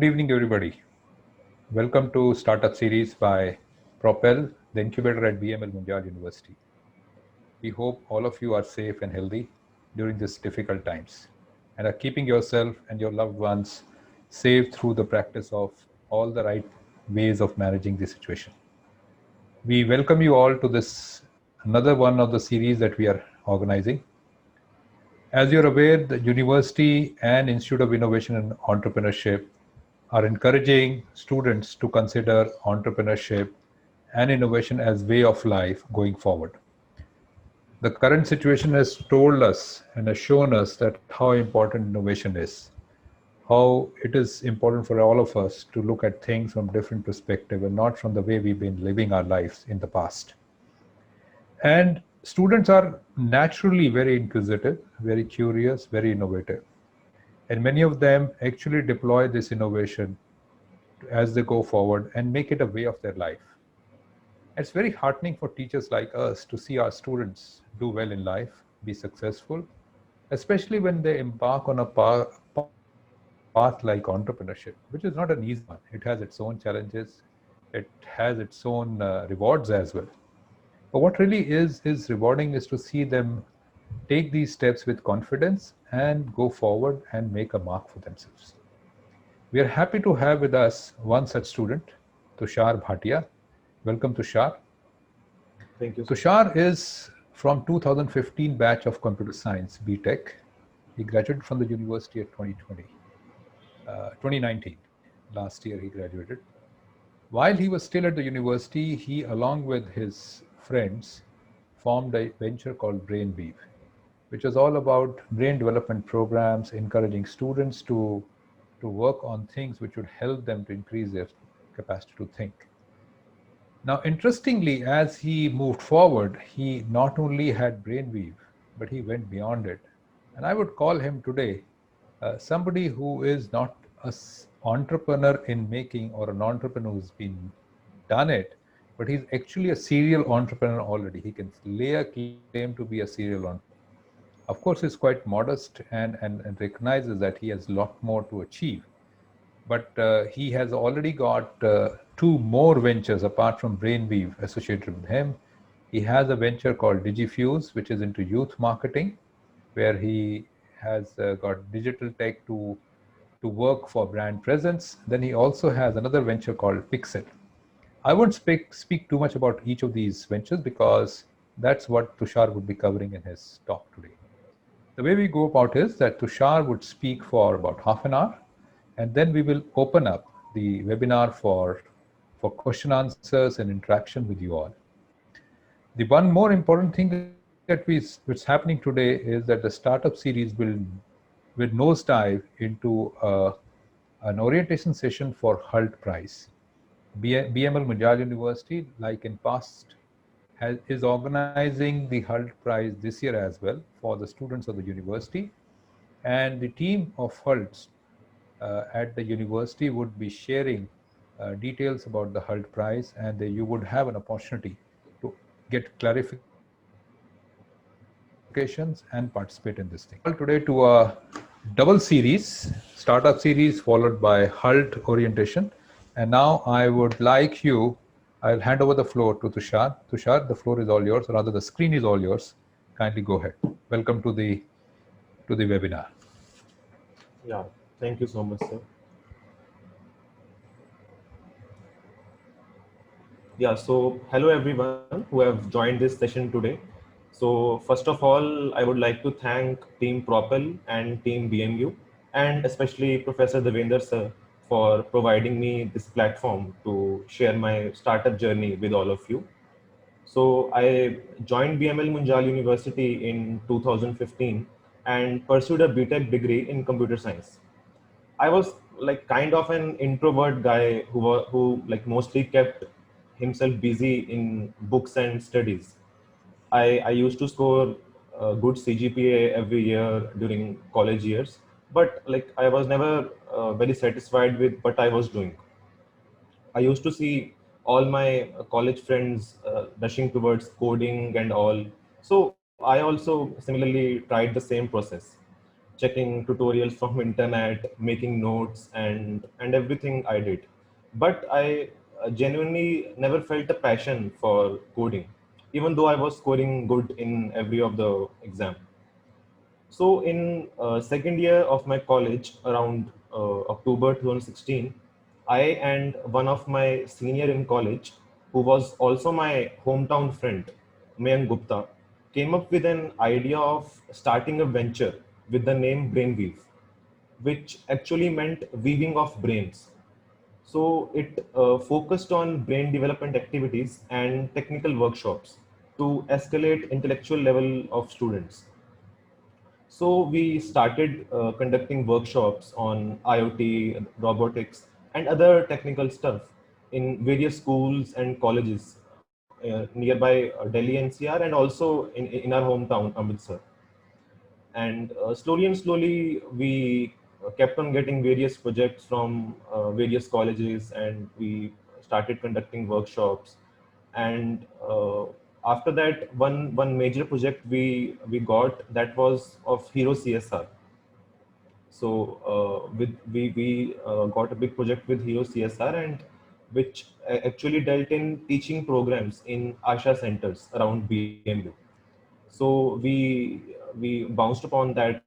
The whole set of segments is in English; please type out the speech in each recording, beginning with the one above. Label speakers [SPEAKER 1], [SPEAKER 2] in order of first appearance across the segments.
[SPEAKER 1] Good evening, everybody. Welcome to Startup Series by Propel, the incubator at BML Munjal University. We hope all of you are safe and healthy during these difficult times and are keeping yourself and your loved ones safe through the practice of all the right ways of managing the situation. We welcome you all to this another one of the series that we are organizing. As you're aware, the University and Institute of Innovation and Entrepreneurship are encouraging students to consider entrepreneurship and innovation as way of life going forward. The current situation has told us and has shown us that how important innovation is, how it is important for all of us to look at things from different perspective and not from the way we've been living our lives in the past. And students are naturally very inquisitive, very curious, very innovative. And many of them actually deploy this innovation as they go forward and make it a way of their life. It's very heartening for teachers like us to see our students do well in life, be successful, especially when they embark on a path like entrepreneurship, which is not an easy one. It has its own challenges, it has its own rewards as well. But what really is rewarding is to see them take these steps with confidence and go forward and make a mark for themselves. We are happy to have with us one such student, Tushar Bhatia. Welcome, Tushar.
[SPEAKER 2] Thank you.
[SPEAKER 1] Tushar is from 2015 batch of computer science, BTech. He graduated from the university at 2019. Last year he graduated. While he was still at the university, he, along with his friends, formed a venture called BrainWeave, which was all about brain development programs, encouraging students to work on things which would help them to increase their capacity to think. Now, interestingly, as he moved forward, he not only had BrainWeave, but he went beyond it. And I would call him today somebody who is not an entrepreneur in making or an entrepreneur who's been done it, but he's actually a serial entrepreneur already. He can lay a claim to be a serial entrepreneur. Of course, he's quite modest and recognizes that he has a lot more to achieve. But he has already got two more ventures apart from BrainWeave associated with him. He has a venture called DigiFuse, which is into youth marketing, where he has got digital tech to work for brand presence. Then he also has another venture called Pixel. I won't speak too much about each of these ventures because that's what Tushar would be covering in his talk today. The way we go about is that Tushar would speak for about half an hour, and then we will open up the webinar for question answers and interaction with you all. The one more important thing that what's happening today is that the startup series will nosedive into an orientation session for HULT Prize. BML Munjal University, like in past, is organizing the HULT Prize this year as well for the students of the university. And the team of HULTs at the university would be sharing details about the HULT Prize, and you would have an opportunity to get clarifications and participate in this thing. Today to a double series, startup series followed by HULT orientation. And now I would like you, I'll hand over the floor to Tushar. Tushar, the floor is all yours, or rather the screen is all yours. Kindly go ahead. Welcome to the webinar.
[SPEAKER 2] Yeah, thank you so much, sir. Yeah, so hello everyone who have joined this session today. So first of all, I would like to thank Team Propel and Team BMU, and especially Professor Devendra sir for providing me this platform to share my startup journey with all of you. So I joined BML Munjal University in 2015 and pursued a BTech degree in computer science. I was like kind of an introvert guy who like mostly kept himself busy in books and studies. I used to score a good CGPA every year during college years, but like I was never very satisfied with what I was doing. I used to see all my college friends rushing towards coding and all. So I also similarly tried the same process. checking tutorials from internet, making notes, and everything I did. But I genuinely never felt a passion for coding, even though I was scoring good in every of the exam. So in second year of my college, around October 2016, I and one of my senior in college, who was also my hometown friend, Mayank Gupta, came up with an idea of starting a venture with the name Brainweave, which actually meant weaving of brains. So it focused on brain development activities and technical workshops to escalate intellectual level of students. So we started conducting workshops on IoT, robotics, and other technical stuff in various schools and colleges nearby Delhi NCR and also in our hometown Amritsar. And slowly we kept on getting various projects from various colleges, and we started conducting workshops. And after that, one major project we got, that was of Hero CSR. So with we got a big project with Hero CSR, and which actually dealt in teaching programs in Asha centers around BMU. So we bounced upon that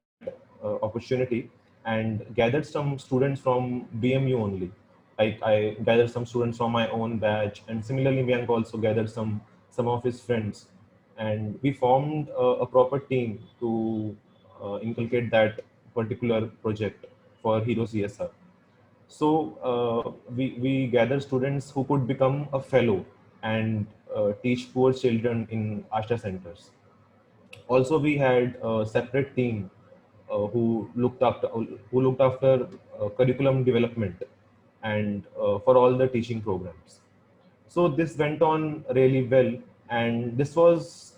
[SPEAKER 2] opportunity and gathered some students from BMU only. Like I gathered some students from my own batch, and similarly Mayank also gathered some of his friends, and we formed a proper team to inculcate that particular project for Hero CSR. So we gathered students who could become a fellow and teach poor children in Asha centers. Also, we had a separate team who looked after curriculum development and for all the teaching programs. So this went on really well, and this was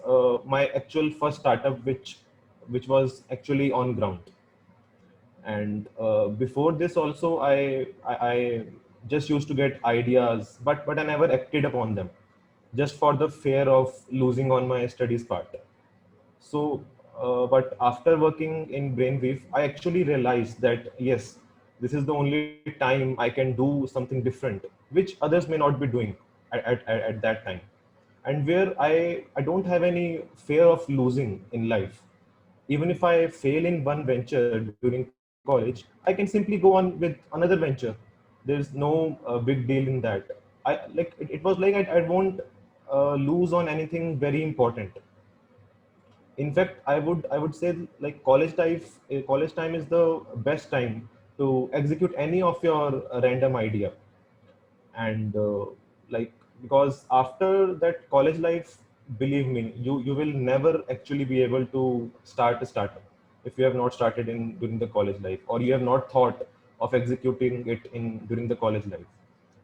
[SPEAKER 2] my actual first startup, which was actually on ground. And before this also, I just used to get ideas, but I never acted upon them, just for the fear of losing on my studies part. So, but after working in Brainweave, I actually realized that yes, this is the only time I can do something different, which others may not be doing at that time, and where I don't have any fear of losing in life. Even if I fail in one venture during college, I can simply go on with another venture. There's no big deal in that. It was like I won't lose on anything very important. In fact, I would say, like, college time is the best time to execute any of your random idea. And like, because after that college life, believe me, you will never actually be able to start a startup if you have not started in during the college life, or you have not thought of executing it in during the college life.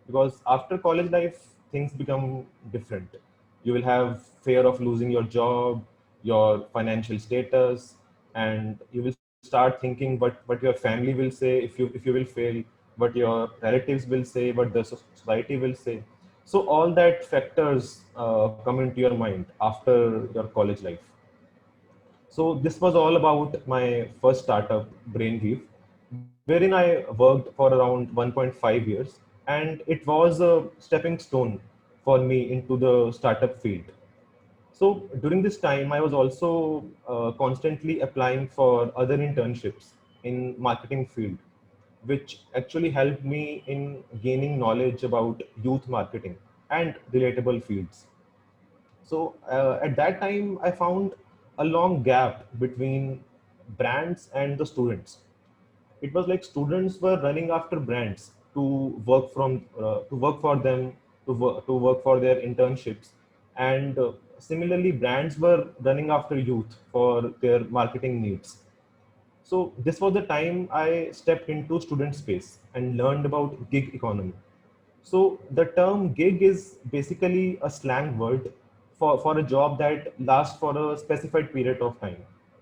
[SPEAKER 2] Because after college life, things become different. You will have fear of losing your job, your financial status, and you will start thinking what your family will say if you will fail, what your relatives will say, what the society will say. So all that factors come into your mind after your college life. So this was all about my first startup, Brainweave, wherein I worked for around 1.5 years, and it was a stepping stone for me into the startup field. So during this time, I was also constantly applying for other internships in marketing field, which actually helped me in gaining knowledge about youth marketing and relatable fields. So at that time, I found a long gap between brands and the students. It was like students were running after brands to work for them, to work for their internships, and similarly, brands were running after youth for their marketing needs. So this was the time I stepped into student space and learned about gig economy. So the term gig is basically a slang word for a job that lasts for a specified period of time,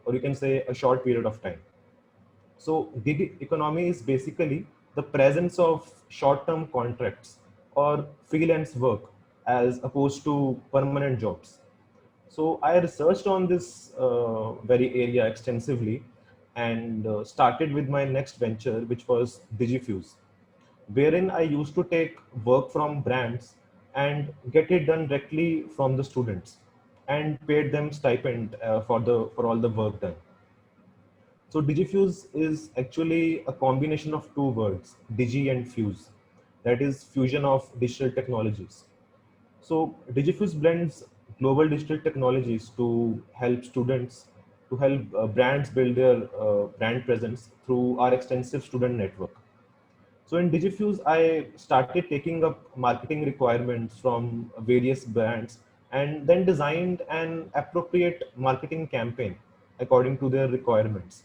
[SPEAKER 2] or you can say a short period of time. So gig economy is basically the presence of short-term contracts or freelance work as opposed to permanent jobs. So I researched on this very area extensively, and started with my next venture, which was DigiFuse, wherein I used to take work from brands and get it done directly from the students and paid them stipend for all the work done. So DigiFuse is actually a combination of two words, Digi and Fuse, that is fusion of digital technologies. So DigiFuse blends global digital technologies to help students, to help brands build their brand presence through our extensive student network. So in DigiFuse, I started taking up marketing requirements from various brands and then designed an appropriate marketing campaign according to their requirements,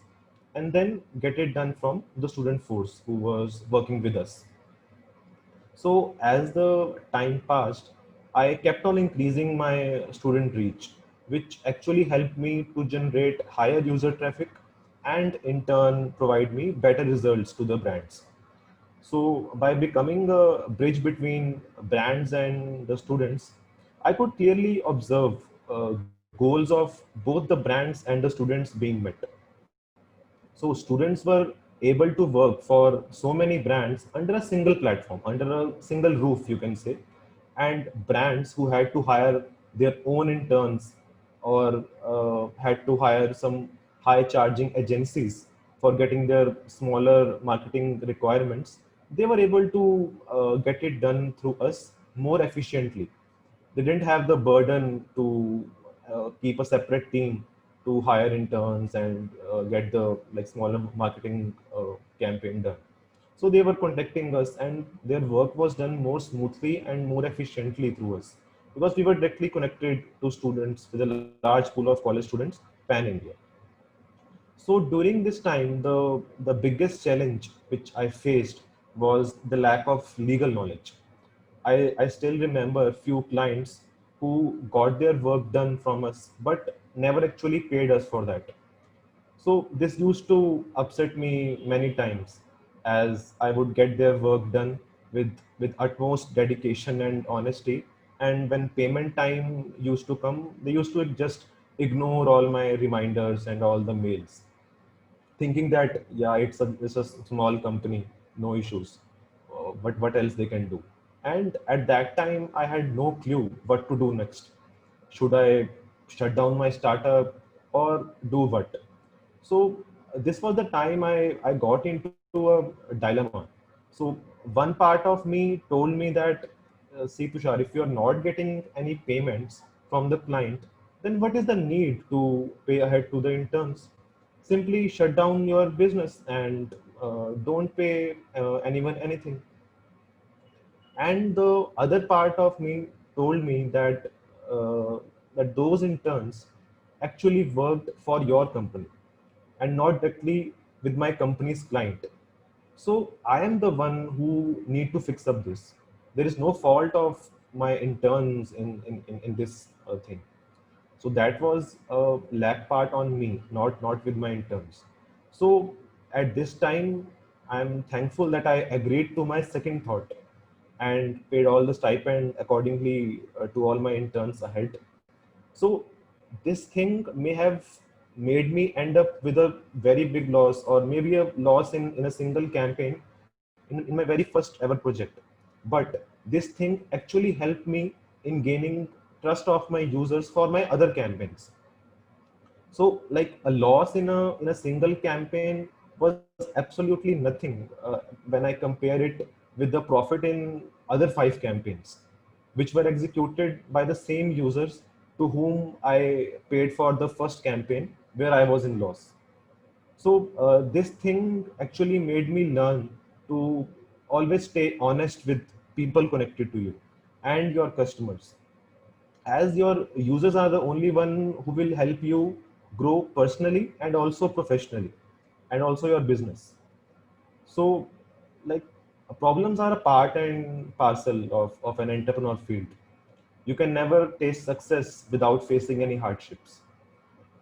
[SPEAKER 2] and then get it done from the student force who was working with us. So as the time passed, I kept on increasing my student reach, which actually helped me to generate higher user traffic and in turn provide me better results to the brands. So by becoming a bridge between brands and the students, I could clearly observe goals of both the brands and the students being met. So students were able to work for so many brands under a single platform, under a single roof, you can say, and brands who had to hire their own interns or had to hire some high charging agencies for getting their smaller marketing requirements, they were able to get it done through us more efficiently. They didn't have the burden to keep a separate team to hire interns and get the like smaller marketing campaign done. So they were contacting us, and their work was done more smoothly and more efficiently through us because we were directly connected to students with a large pool of college students pan India. So during this time, the biggest challenge which I faced was the lack of legal knowledge. I still remember few clients who got their work done from us but never actually paid us for that. So this used to upset me many times as I would get their work done with utmost dedication and honesty. And when payment time used to come, they used to just ignore all my reminders and all the mails, thinking that yeah, it's a small company, no issues. But what else they can do? And at that time, I had no clue what to do next. Should I shut down my startup or do what? So this was the time I got into a dilemma. So one part of me told me that, see Tushar, if you're not getting any payments from the client, then what is the need to pay ahead to the interns? Simply shut down your business and don't pay anyone anything. And the other part of me told me that that those interns actually worked for your company and not directly with my company's client. So I am the one who need to fix up this. There is no fault of my interns in this thing. So that was a lack part on me, not with my interns. So at this time, I'm thankful that I agreed to my second thought and paid all the stipend accordingly to all my interns ahead. So this thing may have made me end up with a very big loss, or maybe a loss in a single campaign in my very first ever project. But this thing actually helped me in gaining trust of my users for my other campaigns. So like a loss in a single campaign was absolutely nothing when I compare it with the profit in other five campaigns, which were executed by the same users to whom I paid for the first campaign where I was in loss. So this thing actually made me learn to always stay honest with people connected to you and your customers, as your users are the only one who will help you grow personally and also professionally and also your business. So like problems are a part and parcel of an entrepreneur field. You can never taste success without facing any hardships.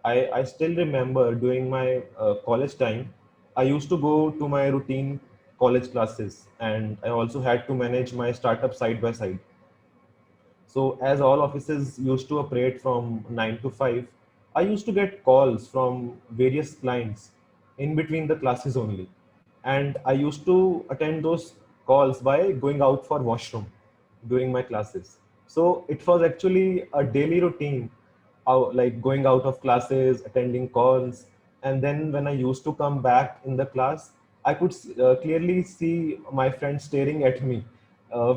[SPEAKER 2] I still remember during my college time, I used to go to my routine college classes, and I also had to manage my startup side by side. So as all offices used to operate from 9 to 5, I used to get calls from various clients in between the classes only. And I used to attend those calls by going out for washroom during my classes. So it was actually a daily routine, like going out of classes, attending calls, and then when I used to come back in the class, I could clearly see my friend staring at me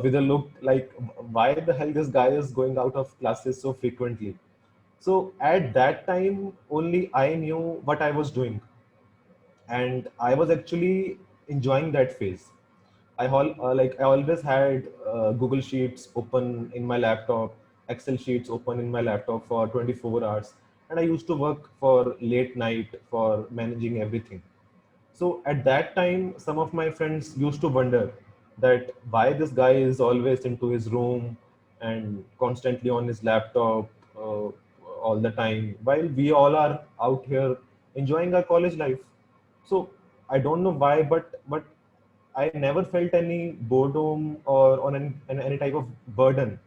[SPEAKER 2] with a look like, why the hell this guy is going out of classes so frequently? So at that time, only I knew what I was doing, and I was actually enjoying that phase. I always had Google Sheets open in my laptop, Excel sheets open in my laptop for 24 hours, and I used to work for late night for managing everything. So at that time, some of my friends used to wonder that why this guy is always into his room and constantly on his laptop all the time, while we all are out here enjoying our college life. So I don't know why, but I never felt any boredom or on any type of burden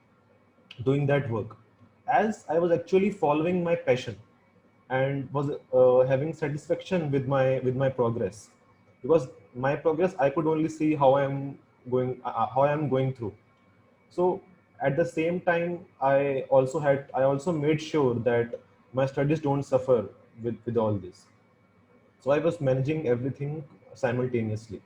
[SPEAKER 2] doing that work, as I was actually following my passion and was having satisfaction with my progress, because my progress I could only see how I am going through. So at the same time, I also made sure that my studies don't suffer with all this. So I was managing everything simultaneously.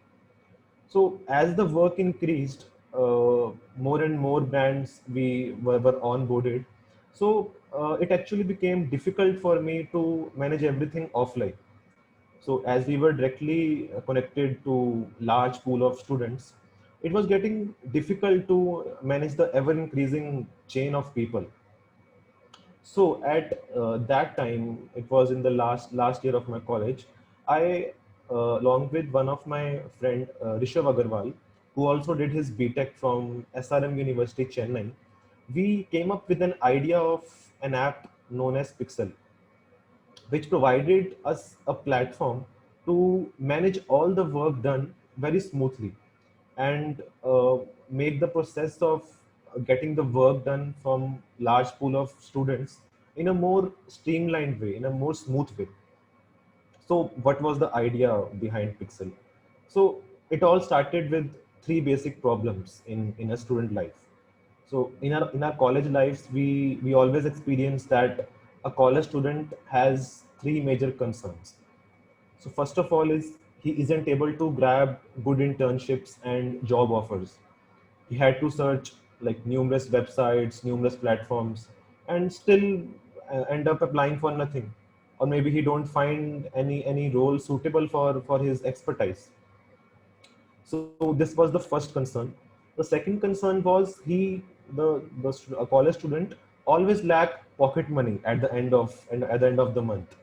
[SPEAKER 2] So as the work increased, more and more brands were onboarded. So it actually became difficult for me to manage everything offline. So as we were directly connected to large pool of students, it was getting difficult to manage the ever increasing chain of people. So at that time, it was in the last year of my college. I, along with one of my friend Rishabh Agarwal, who also did his BTech from SRM University, Chennai, we came up with an idea of an app known as Pixel, which provided us a platform to manage all the work done very smoothly and make the process of getting the work done from large pool of students in a more streamlined way, in a more smooth way. So what was the idea behind Pixel? So it all started with three basic problems in a student life. So in our college lives, we always experience that a college student has three major concerns. So first of all is he isn't able to grab good internships and job offers. He had to search like numerous websites, numerous platforms, and still end up applying for nothing. Or maybe he don't find any role suitable for his expertise. So this was the first concern. The second concern was a college student always lacked pocket money at the end of the month,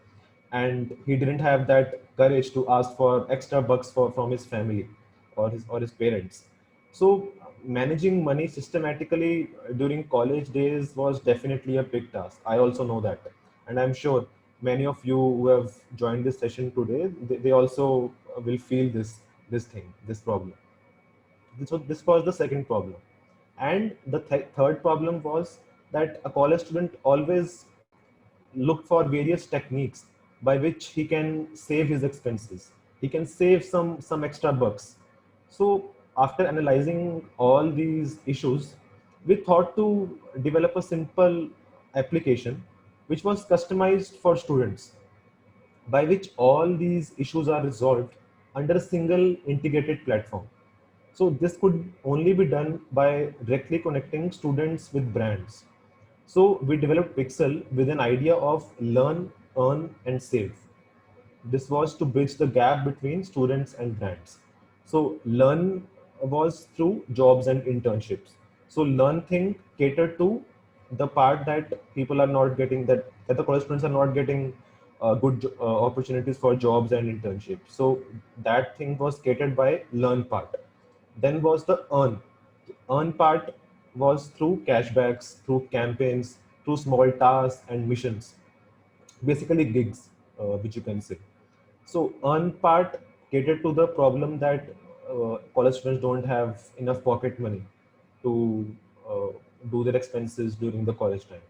[SPEAKER 2] and he didn't have that courage to ask for extra bucks from his family or his parents. So managing money systematically during college days was definitely a big task. I also know that, and I'm sure many of you who have joined this session today, they also will feel this problem. This was the second problem. And the third problem was that a college student always looked for various techniques by which he can save his expenses. He can save some extra bucks. So after analyzing all these issues, we thought to develop a simple application which was customized for students, by which all these issues are resolved under a single integrated platform. So this could only be done by directly connecting students with brands. So we developed Pixel with an idea of learn, earn, and save. This was to bridge the gap between students and brands. So learn was through jobs and internships. So learn thing catered to the part that people are not getting, that the college students are not getting good opportunities for jobs and internships. So that thing was catered by learn part. Then was the earn. Earn part was through cashbacks, through campaigns, through small tasks and missions, basically gigs, which you can say. So earn part catered to the problem that college students don't have enough pocket money to uh, do their expenses during the college time.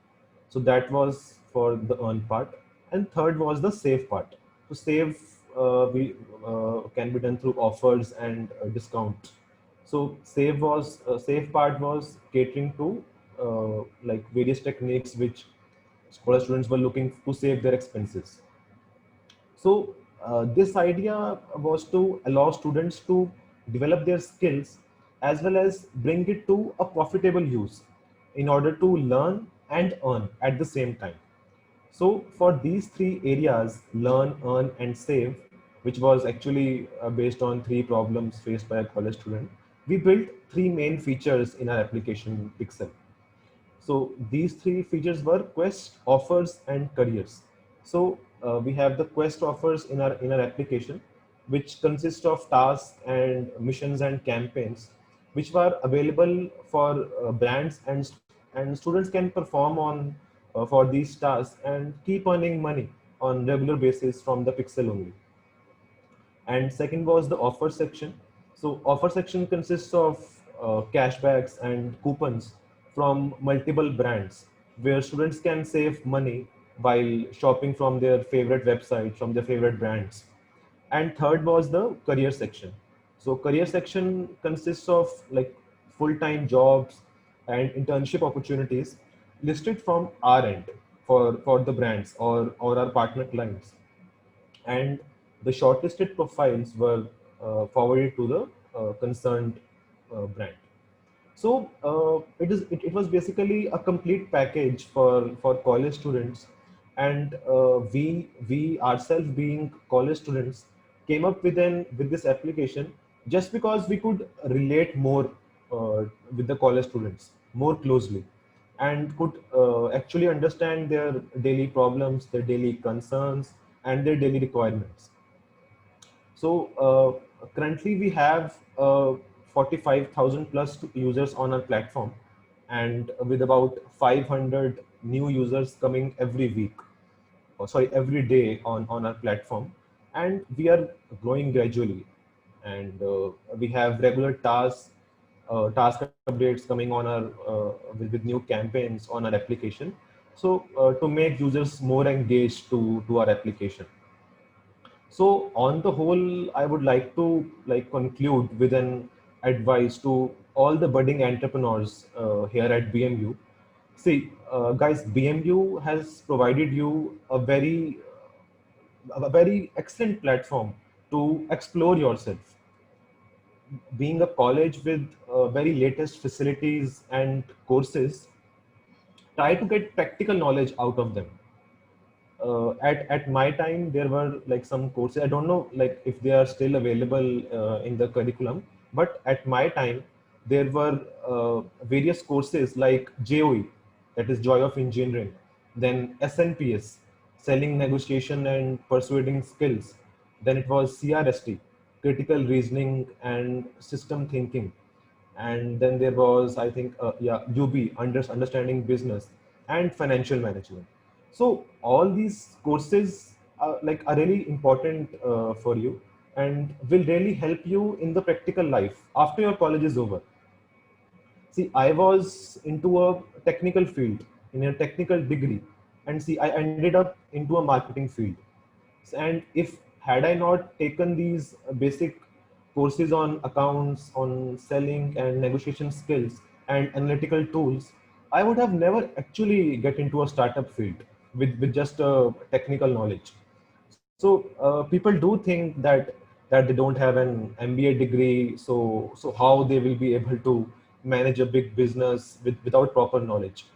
[SPEAKER 2] So that was for the earn part. And third was the save part. To save we can be done through offers and discount. So save part was catering to like various techniques which scholar students were looking to save their expenses. So this idea was to allow students to develop their skills as well as bring it to a profitable use in order to learn and earn at the same time. So for these three areas, learn, earn, and save, which was actually based on three problems faced by a college student, we built three main features in our application Pixel. So these three features were quest, offers, and careers. So we have the quest offers in our application, which consist of tasks and missions and campaigns, which were available for brands and students can perform on for these tasks and keep earning money on regular basis from the pixel only. And second was the offer section. So offer section consists of cashbacks and coupons from multiple brands where students can save money while shopping from their favorite website, from their favorite brands. And third was the career section. So career section consists of like full-time jobs and internship opportunities listed from our end for the brands or our partner clients, and the shortlisted profiles were forwarded to the concerned brand. So it was basically a complete package for college students, and we ourselves being college students came up with this application just because we could relate more with the college students more closely and could actually understand their daily problems, their daily concerns, and their daily requirements. So currently we have 45,000 plus users on our platform, and with about 500 new users coming every week, or sorry, every day on our platform, and we are growing gradually. And we have regular task updates coming on our with new campaigns on our application. So to make users more engaged to our application. So on the whole, I would like to like conclude with an advice to all the budding entrepreneurs here at BMU. See, guys, BMU has provided you a very excellent platform to explore yourself. Being a college with very latest facilities and courses, try to get practical knowledge out of them. At my time there were like some courses, I don't know like if they are still available in the curriculum, but at my time there were various courses like JOE, that is Joy of Engineering, then SNPS, Selling, Negotiation and Persuading Skills, then it was CRST, Critical Reasoning and System Thinking, and then there was I think UB, Understanding Business and Financial Management. So all these courses are really important for you and will really help you in the practical life after your college is over. See, I was into a technical field in a technical degree, and see, I ended up into a marketing field. And if had I not taken these basic courses on accounts, on selling and negotiation skills and analytical tools, I would have never actually get into a startup field with just technical knowledge. So people do think that they don't have an MBA degree, so how they will be able to manage a big business without proper knowledge.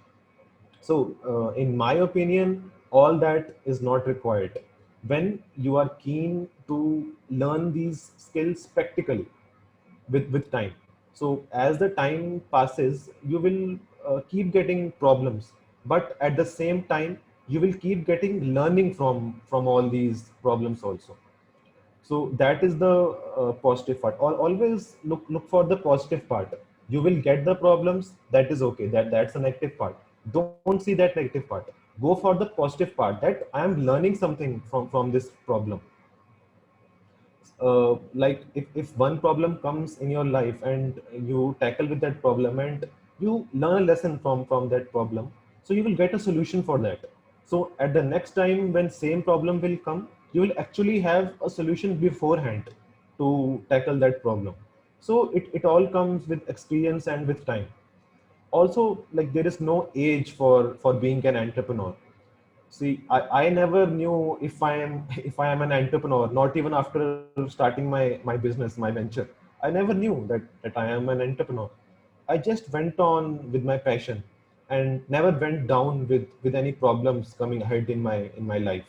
[SPEAKER 2] So, in my opinion, all that is not required. When you are keen to learn these skills practically with time. So, as the time passes, you will keep getting problems, but at the same time, you will keep getting learning from all these problems also. So that is the positive part. Always look for the positive part. You will get the problems, that is okay, that's a negative part. Don't see that negative part, go for the positive part, that I am learning something from this problem. Like if one problem comes in your life and you tackle with that problem and you learn a lesson from that problem, so you will get a solution for that. So at the next time when same problem will come, you will actually have a solution beforehand to tackle that problem. So it all comes with experience and with time. Also, like, there is no age for being an entrepreneur. See, I never knew if I am if I am an entrepreneur, not even after starting my business, my venture. I never knew that I am an entrepreneur. I just went on with my passion and never went down with any problems coming ahead in my life.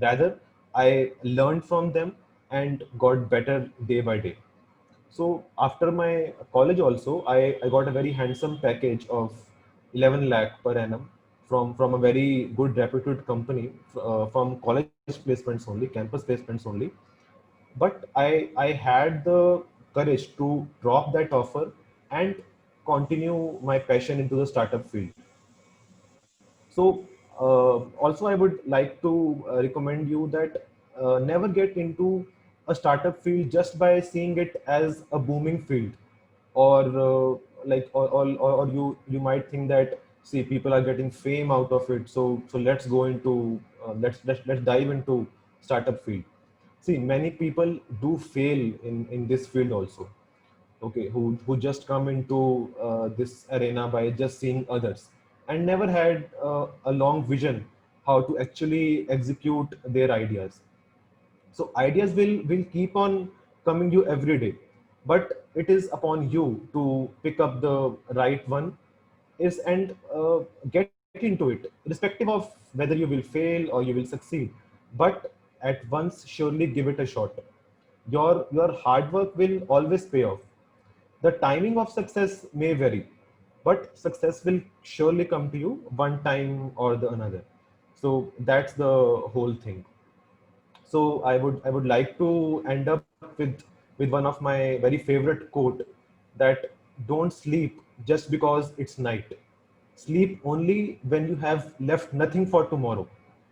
[SPEAKER 2] Rather, I learned from them and got better day by day. So after my college also, I got a very handsome package of 11 lakh per annum from a very good reputed company, from college placements only, campus placements only. But I had the courage to drop that offer and continue my passion into the startup field. So also I would like to recommend you that never get into a startup field just by seeing it as a booming field, or you might think that, see, people are getting fame out of it, so let's go into let's dive into startup field. See, many people do fail in this field also, okay, who just come into this arena by just seeing others and never had a long vision how to actually execute their ideas. So ideas will keep on coming you every day, but it is upon you to pick up the right one is and get into it, irrespective of whether you will fail or you will succeed. But at once, surely give it a shot. Your hard work will always pay off. The timing of success may vary, but success will surely come to you one time or the another. So that's the whole thing. So I would like to end up with one of my very favorite quote, that don't sleep just because it's night. Sleep only when you have left nothing for tomorrow.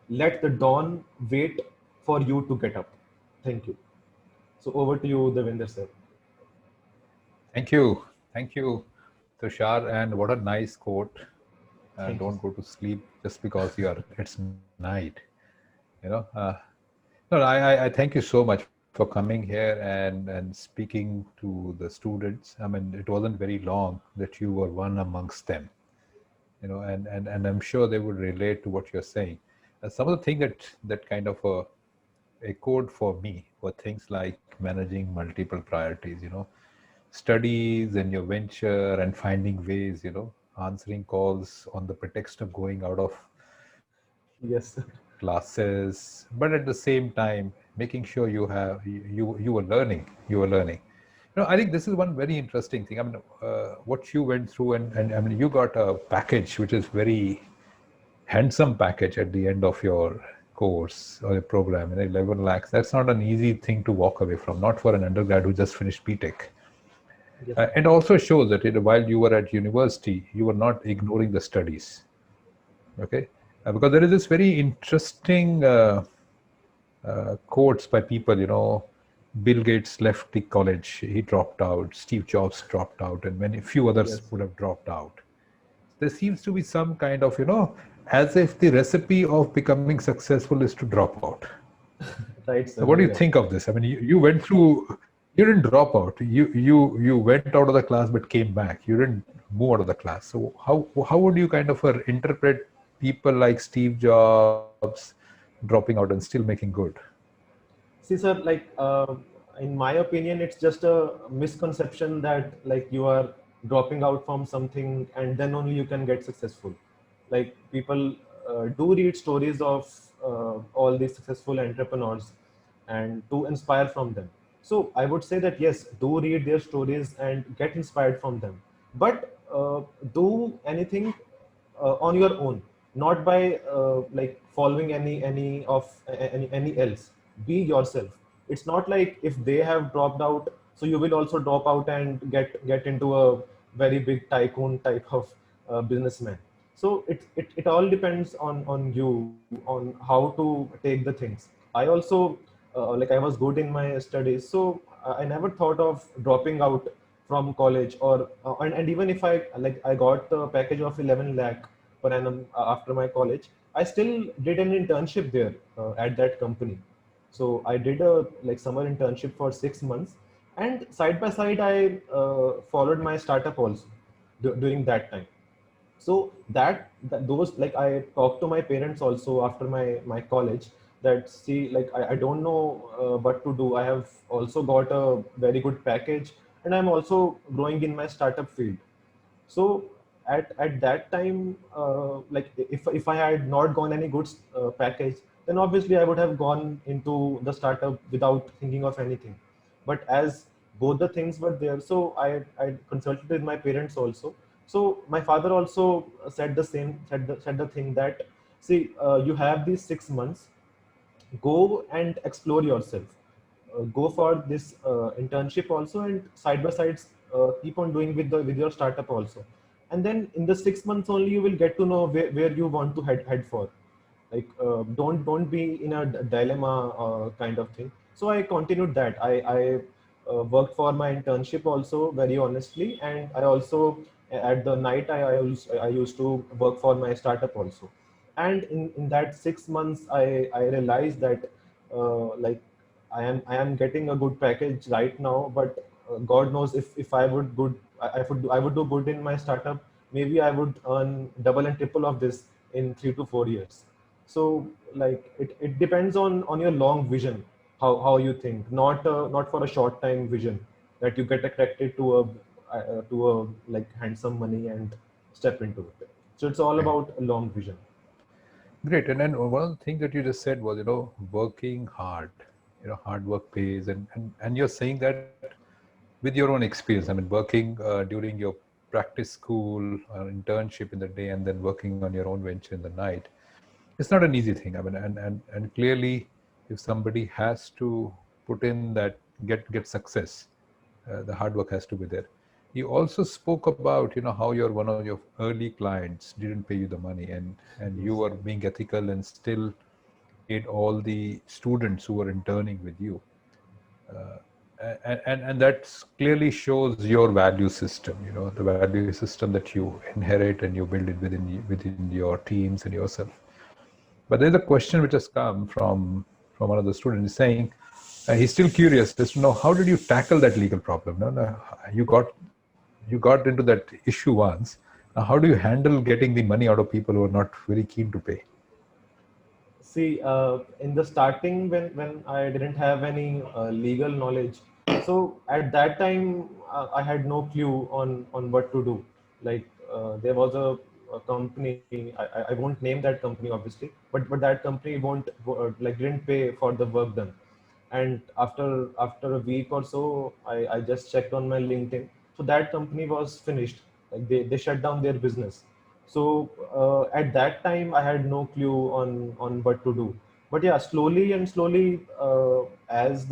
[SPEAKER 2] Let the dawn wait for you to get up. Thank you. So over to you, Devinder sir.
[SPEAKER 1] Thank you. Thank you, Tushar. And what a nice quote.
[SPEAKER 2] Thank you.
[SPEAKER 1] Don't go to sleep just because it's night. You know, no, I thank you so much for coming here and speaking to the students. I mean, it wasn't very long that you were one amongst them, and I'm sure they would relate to what you're saying. Some of the things that kind of echoed for me were things like managing multiple priorities, studies and your venture and finding ways, answering calls on the pretext of going out of
[SPEAKER 2] Yes, sir.
[SPEAKER 1] classes, but at the same time making sure you were learning. I think this is one very interesting thing. I mean, what you went through, and I mean, you got a package which is very handsome package at the end of your course or your program, 11 lakhs. That's not an easy thing to walk away from, not for an undergrad who just finished BTech.
[SPEAKER 2] Yes, sir.
[SPEAKER 1] And also shows that while you were at university, you were not ignoring the studies. Okay, because there is this very interesting quotes by people. Bill Gates left the college; he dropped out. Steve Jobs dropped out, and many few others
[SPEAKER 2] Yes.
[SPEAKER 1] would have dropped out. There seems to be some kind of, as if the recipe of becoming successful is to drop out.
[SPEAKER 2] Right,
[SPEAKER 1] So
[SPEAKER 2] sir.
[SPEAKER 1] what do
[SPEAKER 2] Very
[SPEAKER 1] you
[SPEAKER 2] right.
[SPEAKER 1] think of this? I mean, you went through, you didn't drop out. You went out of the class but came back. You didn't move out of the class. So how would you kind of interpret people like Steve Jobs dropping out and still making good?
[SPEAKER 2] See, sir, like, in my opinion, it's just a misconception that, like, you are dropping out from something and then only you can get successful. Like, people do read stories of all these successful entrepreneurs and to inspire from them. So I would say that yes, do read their stories and get inspired from them. But do anything on your own, not by like following any else. Be yourself. It's not like if they have dropped out, so you will also drop out and get into a very big tycoon type of businessman. So it all depends on you, on how to take the things. I also like, I was good in my studies, so I never thought of dropping out from college, or and even if I got the package of 11 lakh per annum after my college, I still did an internship there at that company. So I did a like summer internship for 6 months, and side by side I followed my startup also during that time. So that those like I talked to my parents also after my college, that see, like I don't know what to do. I have also got a very good package, and I'm also growing in my startup field. So at that time, like if I had not gone any good package, then obviously I would have gone into the startup without thinking of anything. But as both the things were there, so I consulted with my parents also. So my father also said the same, said the thing that, see, you have these 6 months, go and explore yourself. Go for this internship also, and side by side keep on doing with your startup also. And then in the 6 months only you will get to know where you want to head for. Like don't be in a dilemma kind of thing. So I continued that. I worked for my internship also very honestly, and I also at the night I used to work for my startup also. And in that 6 months I realized that like I am getting a good package right now, but God knows if I would good I would do good in my startup, maybe I would earn double and triple of this in 3 to 4 years. So like it depends on your long vision, how you think, not for a short time vision that you get attracted to a like handsome money and step into it. So it's all
[SPEAKER 1] Right.
[SPEAKER 2] about a long vision.
[SPEAKER 1] Great. And then one of the things that you just said was, working hard, hard work pays. And you're saying that with your own experience. I mean, working during your practice school or internship in the day and then working on your own venture in the night. It's not an easy thing. I mean, and clearly, if somebody has to put in that, get success, the hard work has to be there. You also spoke about, how your one of your early clients didn't pay you the money, and you
[SPEAKER 2] Yes.
[SPEAKER 1] were being ethical and still paid all the students who were interning with you. Uh, and that clearly shows your value system, the value system that you inherit and you build it within your teams and yourself. But there's a question which has come from one of the students saying, he's still curious as to know, how did you tackle that legal problem? No, no, you got into that issue once. Now, how do you handle getting the money out of people who are not very keen to pay?
[SPEAKER 2] See, in the starting, when I didn't have any legal knowledge, so at that time I had no clue on what to do. Like there was a company, I won't name that company obviously, but that company won't like didn't pay for the work done. And after a week or so, I just checked on my LinkedIn. So that company was finished. Like they shut down their business. So at that time I had no clue on what to do. But yeah, slowly and slowly, as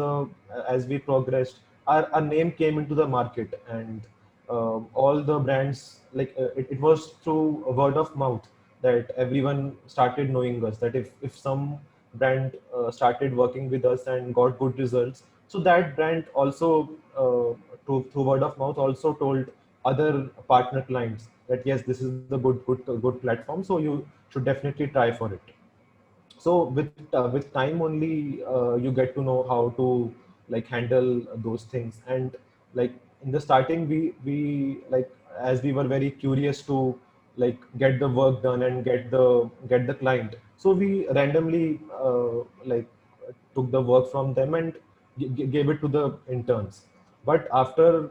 [SPEAKER 2] we progressed, our name came into the market, and all the brands, like it was through word of mouth that everyone started knowing us, that if some brand started working with us and got good results, so that brand also through word of mouth also told other partner clients that yes, this is the good platform, so you should definitely try for it. So with time only you get to know how to like handle those things. And like in the starting, we like, as we were very curious to like get the work done and get the client, so we randomly like took the work from them and gave it to the interns. But after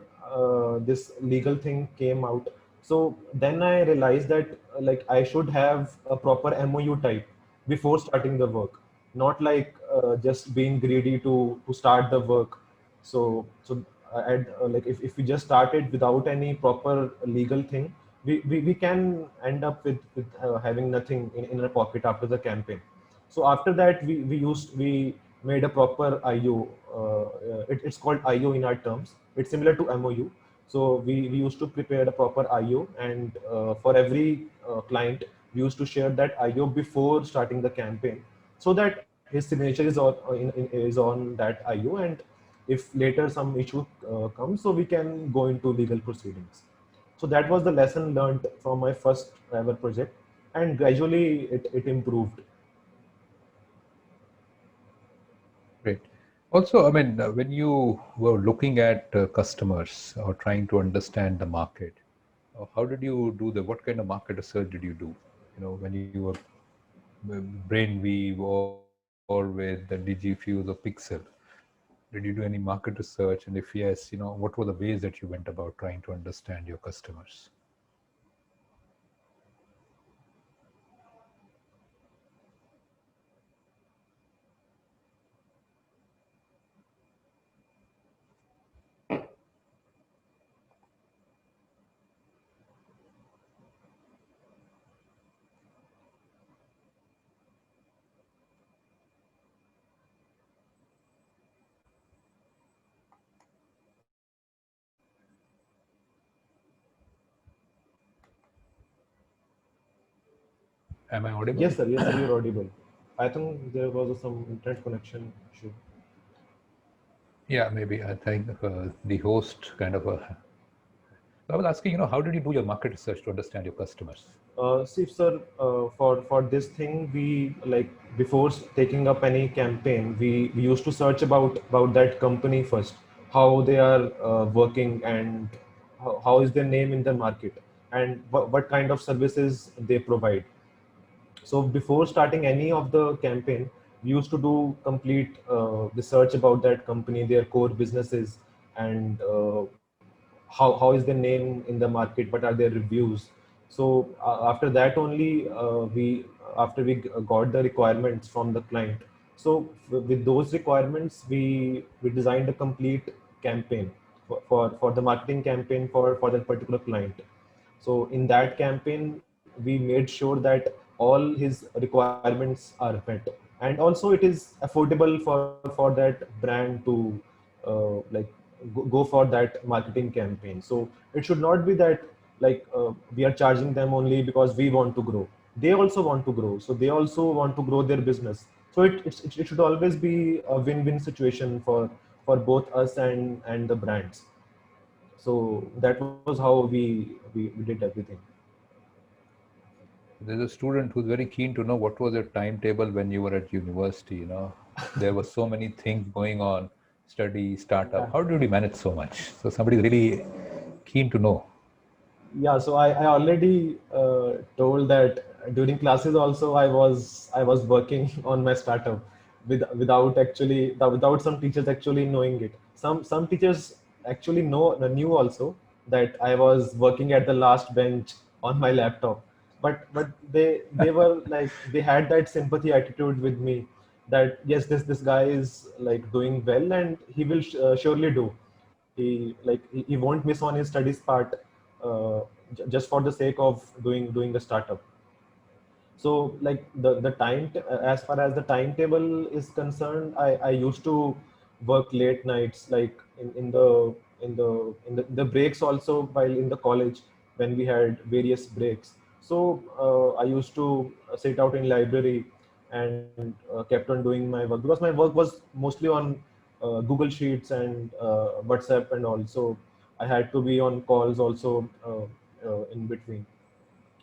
[SPEAKER 2] this legal thing came out, so then I realized that like I should have a proper MOU type before starting the work, not like just being greedy to start the work. Like if we just started without any proper legal thing, we can end up with having nothing in our pocket after the campaign. So after that, we made a proper IO. It's called IO in our terms. It's similar to MOU. So we used to prepare a proper IO, and for every client, we used to share that IO before starting the campaign, so that his signature is on that IO, and if later some issue comes, so we can go into legal proceedings. So that was the lesson learned from my first ever project. and gradually it improved.
[SPEAKER 1] Great. Also, I mean, when you were looking at customers or trying to understand the market, how did you do the, what kind of market research did you do? You know, when you were Brainweave or with the DigiFuse or Pixel, did you do any market research? And if yes, you know, what were the ways that you went about trying to understand your customers? Am I audible?
[SPEAKER 2] Yes, sir, you're audible. I think there was some internet connection issue.
[SPEAKER 1] Yeah, maybe I think the host kind of I was asking, you know, how did you do your market research to understand your customers?
[SPEAKER 2] See, sir, for this thing, we like before taking up any campaign, we used to search about that company first, how they are working, and how is their name in the market, and what kind of services they provide. So before starting any of the campaign, we used to do complete research about that company, their core businesses, and how is their name in the market, what are their reviews. So after that only we after we got the requirements from the client. So with those requirements, we designed a complete campaign for the marketing campaign for that particular client. So in that campaign, we made sure that all his requirements are met, and also it is affordable for that brand to like go for that marketing campaign. So it should not be that like we are charging them only because we want to grow. They also want to grow, so they also want to grow their business. So it should always be a win-win situation for both us and the brands. So that was how we did everything.
[SPEAKER 1] There's a student who's very keen to know what was your timetable when you were at university. You know, there were so many things going on, study,
[SPEAKER 2] Yeah.
[SPEAKER 1] startup. How did you manage so much? So somebody's really keen to know.
[SPEAKER 2] Yeah, so I already told that during classes also I was working on my startup without actually without some teachers actually knowing it. Some teachers actually knew also that I was working at the last bench on my laptop, but they were like they had that sympathy attitude with me, that yes, this guy is like doing well and he will surely do. He won't miss on his studies part just for the sake of doing the startup. So like the as far as the timetable is concerned, I used to work late nights, like in the breaks also, while in the college when we had various breaks. So I used to sit out in library and kept on doing my work, because my work was mostly on Google Sheets and WhatsApp and all. So I had to be on calls also in between.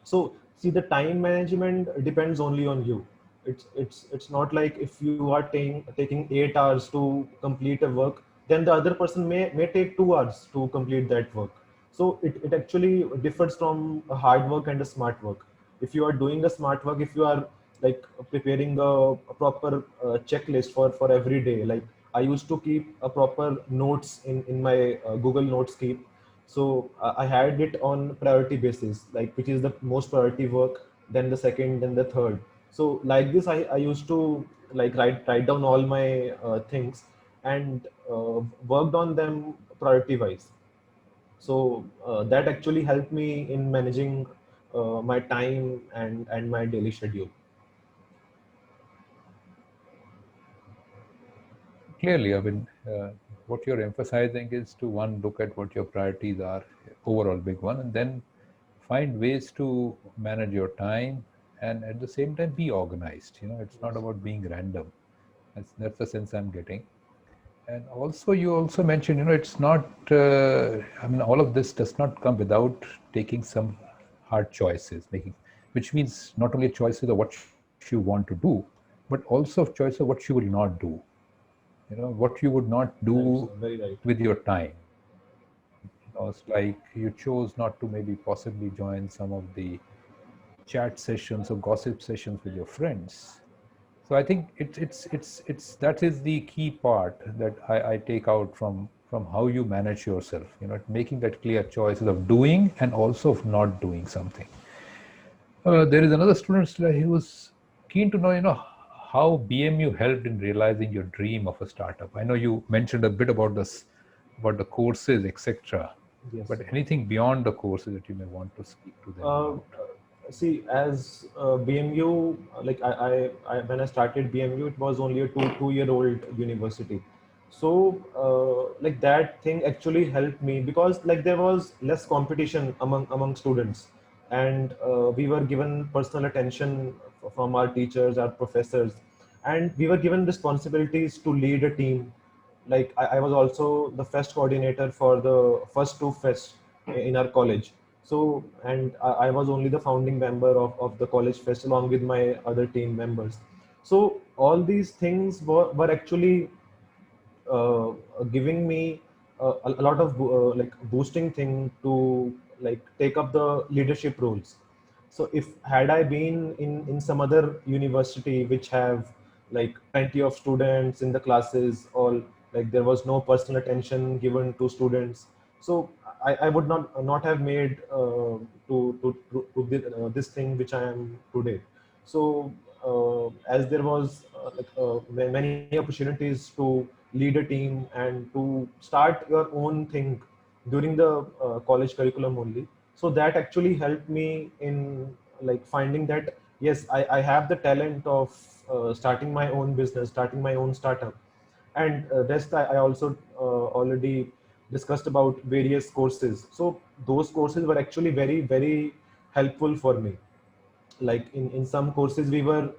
[SPEAKER 2] So see, the time management depends only on you. It's not like if you are taking 8 hours to complete a work, then the other person may take 2 hours to complete that work. So it actually differs from a hard work and a smart work. If you are doing a smart work, if you are like preparing a proper checklist for every day, like I used to keep a proper notes in my Google Notes keep. So I had it on priority basis, like which is the most priority work, then the second, then the third. So like this, I used to like write down all my things and worked on them priority wise. So that actually helped me in managing my time and my daily schedule.
[SPEAKER 1] Clearly, I mean, what you're emphasizing is to one, look at what your priorities are, overall big one, and then find ways to manage your time and at the same time be organized. You know, it's not
[SPEAKER 2] Yes.
[SPEAKER 1] about being random. That's the sense I'm getting. And also, you also mentioned, you know, it's not, I mean, all of this does not come without taking some hard choices, making. which means not only choices of what you want to do, but also choice of what you will not do. What you would not
[SPEAKER 2] Right,
[SPEAKER 1] do
[SPEAKER 2] sir. Very right.
[SPEAKER 1] with your time. It's like you chose not to maybe possibly join some of the chat sessions or gossip sessions with your friends. So I think it's that is the key part that I take out from how you manage yourself. Making that clear choices of doing and also of not doing something. There is another student who was keen to know, how BMU helped in realizing your dream of a startup. I know you mentioned a bit about this, about the courses, etc.
[SPEAKER 2] Yes,
[SPEAKER 1] But
[SPEAKER 2] sir.
[SPEAKER 1] anything beyond the courses that you may want to speak to them
[SPEAKER 2] Uh,
[SPEAKER 1] about?
[SPEAKER 2] See, as BMU, like when I started BMU, it was only a two-year old university. So like that thing actually helped me because like there was less competition among students, and we were given personal attention from our teachers, our professors, and we were given responsibilities to lead a team. Like I was also the fest coordinator for the first two fests in our college. So and I was only the founding member of the college fest along with my other team members. So all these things were actually uh, giving me a lot of like boosting thing to like take up the leadership roles. So if had I been in some other university which have like plenty of students in the classes, or like there was no personal attention given to students, so I would not have made this thing which I am today. So as there was many opportunities to lead a team and to start your own thing during the college curriculum only, so that actually helped me in like finding that yes, I have the talent of starting my own business, starting my own startup. And rest I also already discussed about various courses. So those courses were actually very helpful for me. Like in some courses we were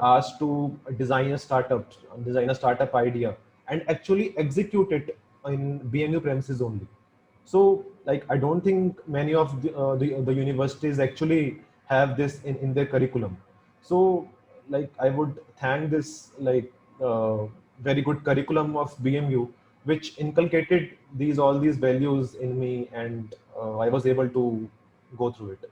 [SPEAKER 2] asked to design a startup idea and actually execute it in BMU premises only. So like I don't think many of the universities actually have this in their curriculum. So like I would thank this like very good curriculum of BMU, which inculcated these all these values in me, and I was able to go through it.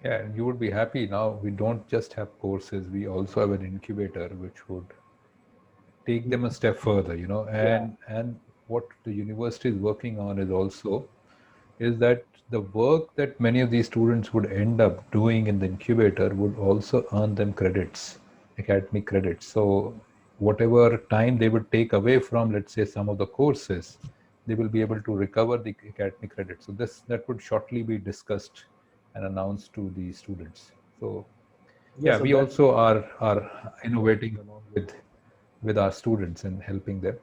[SPEAKER 1] Yeah, and you would be happy now. We don't just have courses, we also have an incubator which would take them a step further,
[SPEAKER 2] Yeah.
[SPEAKER 1] and what the university is working on is that the work that many of these students would end up doing in the incubator would also earn them credits, academic credits. So whatever time they would take away from, let's say, some of the courses, they will be able to recover the academic credits. So this that would shortly be discussed and announced to the students. So
[SPEAKER 2] Yes,
[SPEAKER 1] yeah,
[SPEAKER 2] so
[SPEAKER 1] we
[SPEAKER 2] that.
[SPEAKER 1] also are innovating along with our students and helping them.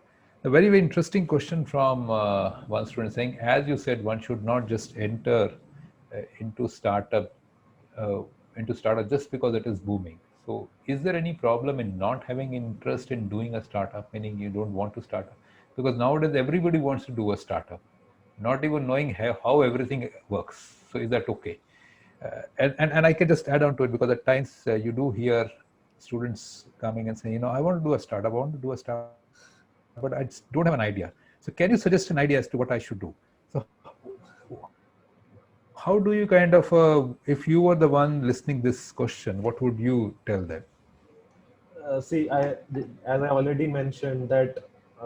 [SPEAKER 1] A very interesting question from one student saying, as you said, one should not just enter into startup uh, into startup just because it is booming. So, is there any problem in not having interest in doing a startup, meaning you don't want to start up? Because nowadays everybody wants to do a startup, not even knowing how everything works. So, is that okay? And I can just add on to it, because at times you do hear students coming and saying, I want to do a startup, I want to do a startup, but I just don't have an idea. So can you suggest an idea as to what I should do? So how do you kind of, if you were the one listening this question, what would you tell them?
[SPEAKER 2] See, as I already mentioned that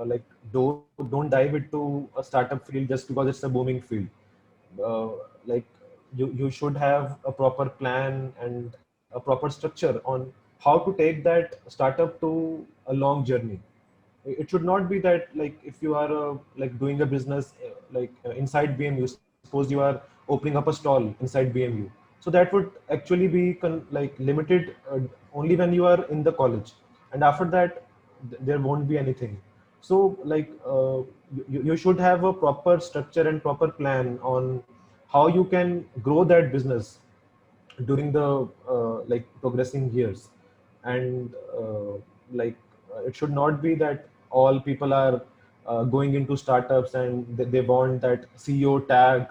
[SPEAKER 2] like don't dive into a startup field just because it's a booming field. Uh, like you should have a proper plan and a proper structure on how to take that startup to a long journey. It should not be that like if you are like doing a business inside BMU. Suppose you are opening up a stall inside BMU, so that would actually be like limited only when you are in the college, and after that there won't be anything. So like you should have a proper structure and proper plan on how you can grow that business during the like progressing years. And like it should not be that all people are going into startups and they want that CEO tag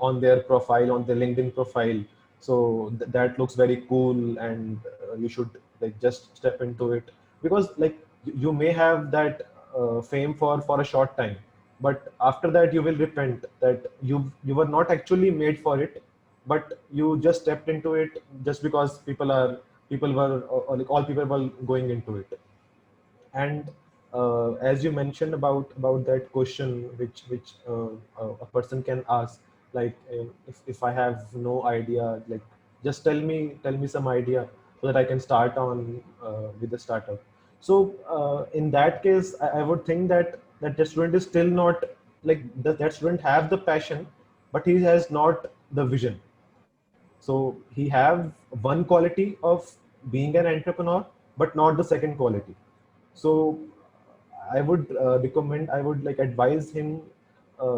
[SPEAKER 2] on their profile, on their LinkedIn profile. So that looks very cool, and you should like just step into it, because like you may have that fame for a short time, but after that you will repent that you were not actually made for it, but you just stepped into it just because people were or like all people were going into it. And as you mentioned about that question which a person can ask, like if I have no idea, like just tell me some idea so that I can start on with the startup. So in that case, I would think that the student is still not like that student have the passion, but he has not the vision. So he have one quality of being an entrepreneur, but not the second quality. So I would recommend, I would like advise him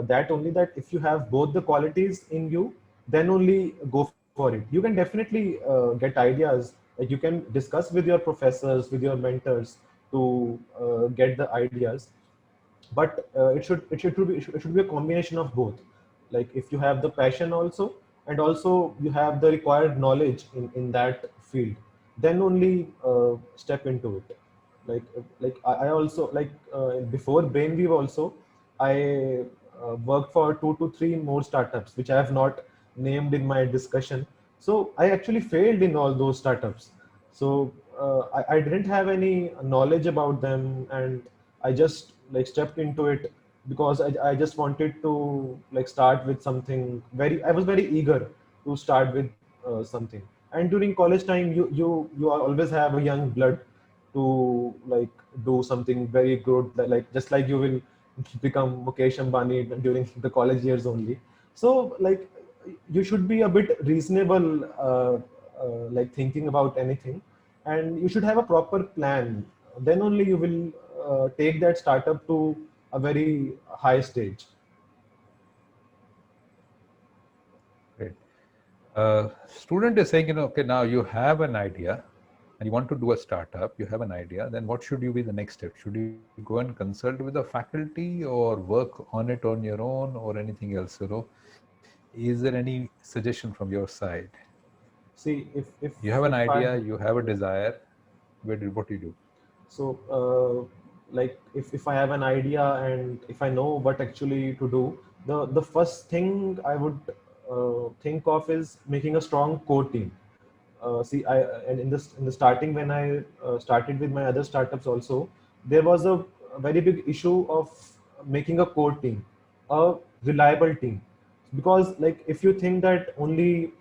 [SPEAKER 2] that only that if you have both the qualities in you, then only go for it. You can definitely get ideas, like you can discuss with your professors, with your mentors to get the ideas, but it should be a combination of both. Like if you have the passion also, and also you have the required knowledge in that field, then only step into it. Like I also like before Brainweave also, I worked for 2 to 3 more startups which I have not named in my discussion. So I actually failed in all those startups. So I didn't have any knowledge about them, and I just like stepped into it because I just wanted to like start with something very, I was very eager to start with something. And during college time, you always have a young blood to like do something very good, like just like you will become Mukesh Ambani during the college years only. So like you should be a bit reasonable, like thinking about anything, and you should have a proper plan. Then only you will take that startup to a very high stage.
[SPEAKER 1] Great. Student is saying, okay, now you have an idea and you want to do a startup, you have an idea, then what should you be the next step? Should you go and consult with the faculty or work on it on your own or anything else? Is there any suggestion from your side?
[SPEAKER 2] See, if
[SPEAKER 1] You have an
[SPEAKER 2] if I
[SPEAKER 1] idea, you have a
[SPEAKER 2] yeah.
[SPEAKER 1] desire, what do you do?
[SPEAKER 2] So like if I have an idea and if I know what actually to do, the first thing I would think of is making a strong core team. See, I and in the starting when I started with my other startups also, there was a very big issue of making a core team, a reliable team. Because like if you think that only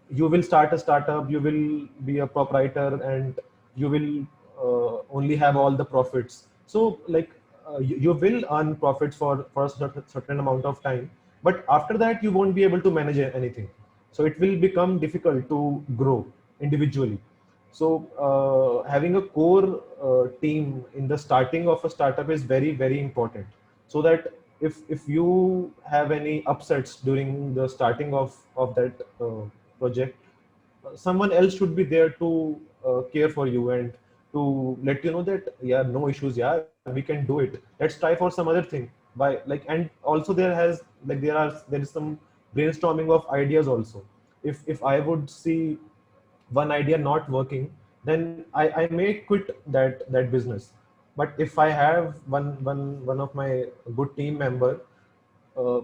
[SPEAKER 2] you will start a startup, you will be a proprietor, and you will only have all the profits. So like you will earn profits for a certain amount of time, but after that you won't be able to manage anything. So it will become difficult to grow individually. So having a core team in the starting of a startup is very very important, so that if you have any upsets during the starting of that project, someone else should be there to care for you and to let you know that yeah, no issues, yeah, we can do it, let's try for some other thing. By like, and also there is some brainstorming of ideas also. If I would see one idea not working, then I may quit that business. But if I have one of my good team member,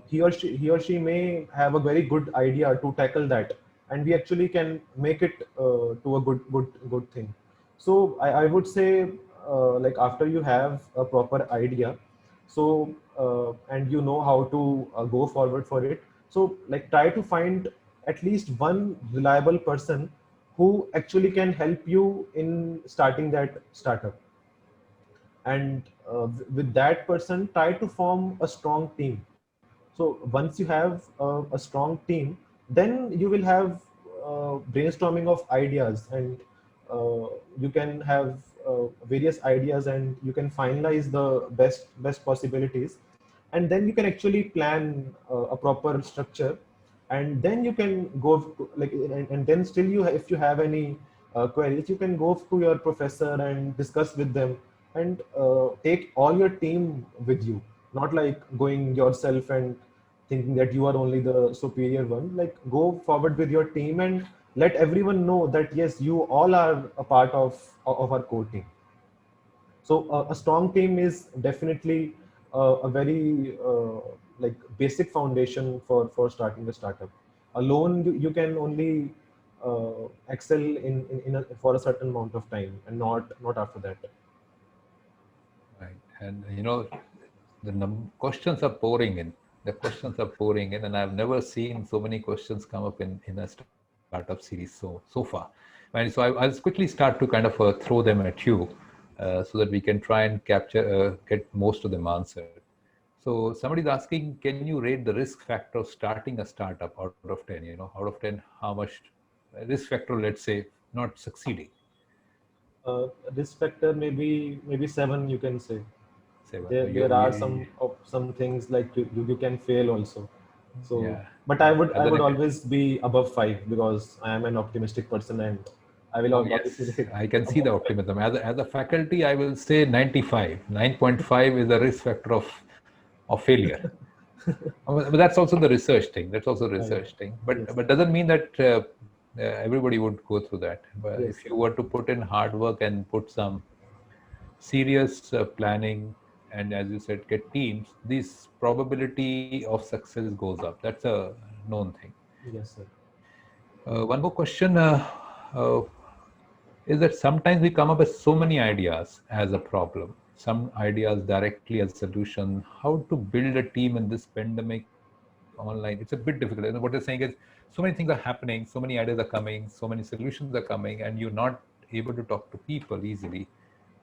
[SPEAKER 2] he or she may have a very good idea to tackle that, and we actually can make it to a good thing. So I would say like after you have a proper idea, so and you know how to go forward for it, so like try to find at least one reliable person who actually can help you in starting that startup. And with that person, try to form a strong team. So once you have a strong team, then you will have brainstorming of ideas, and you can have various ideas, and you can finalize the best possibilities, and then you can actually plan a proper structure. And then you can go like, and then still if you have any queries, you can go to your professor and discuss with them, and take all your team with you, not like going yourself and thinking that you are only the superior one. Like, go forward with your team and let everyone know that yes, you all are a part of our core team. So a strong team is definitely a very like basic foundation for starting a startup. Alone, you can only excel for a certain amount of time, and not after that.
[SPEAKER 1] Right. And the questions are pouring in. The questions are pouring in, and I've never seen so many questions come up in a startup series so far. And so I'll quickly start to kind of throw them at you, so that we can try and get most of them answered. So somebody's asking, can you rate the risk factor of starting a startup out of 10? Out of 10, how much risk factor, let's say, not succeeding?
[SPEAKER 2] Risk factor, maybe 7, you can say.
[SPEAKER 1] 7.
[SPEAKER 2] There are some things like you can fail also. So,
[SPEAKER 1] Yeah.
[SPEAKER 2] but
[SPEAKER 1] As
[SPEAKER 2] I
[SPEAKER 1] an
[SPEAKER 2] would always be above 5 because I am an optimistic person, and I will
[SPEAKER 1] Oh,
[SPEAKER 2] always
[SPEAKER 1] yes,
[SPEAKER 2] rate
[SPEAKER 1] I can see the
[SPEAKER 2] above.
[SPEAKER 1] optimism. As a faculty, I will say 95. 9.5 is the risk factor of failure. But that's also the research thing. That's also
[SPEAKER 2] Yeah.
[SPEAKER 1] research thing.
[SPEAKER 2] Yes.
[SPEAKER 1] But doesn't mean that everybody would go through that. But
[SPEAKER 2] Yes.
[SPEAKER 1] if you were to put in hard work and put some serious planning, and as you said, get teams, this probability of success goes up. That's a known thing.
[SPEAKER 2] Yes, sir.
[SPEAKER 1] One more question. Uh, is that sometimes we come up with so many ideas as a problem, some ideas directly as solution. How to build a team in this pandemic online? It's a bit difficult. And what they're saying is so many things are happening, so many ideas are coming, so many solutions are coming, and you're not able to talk to people easily.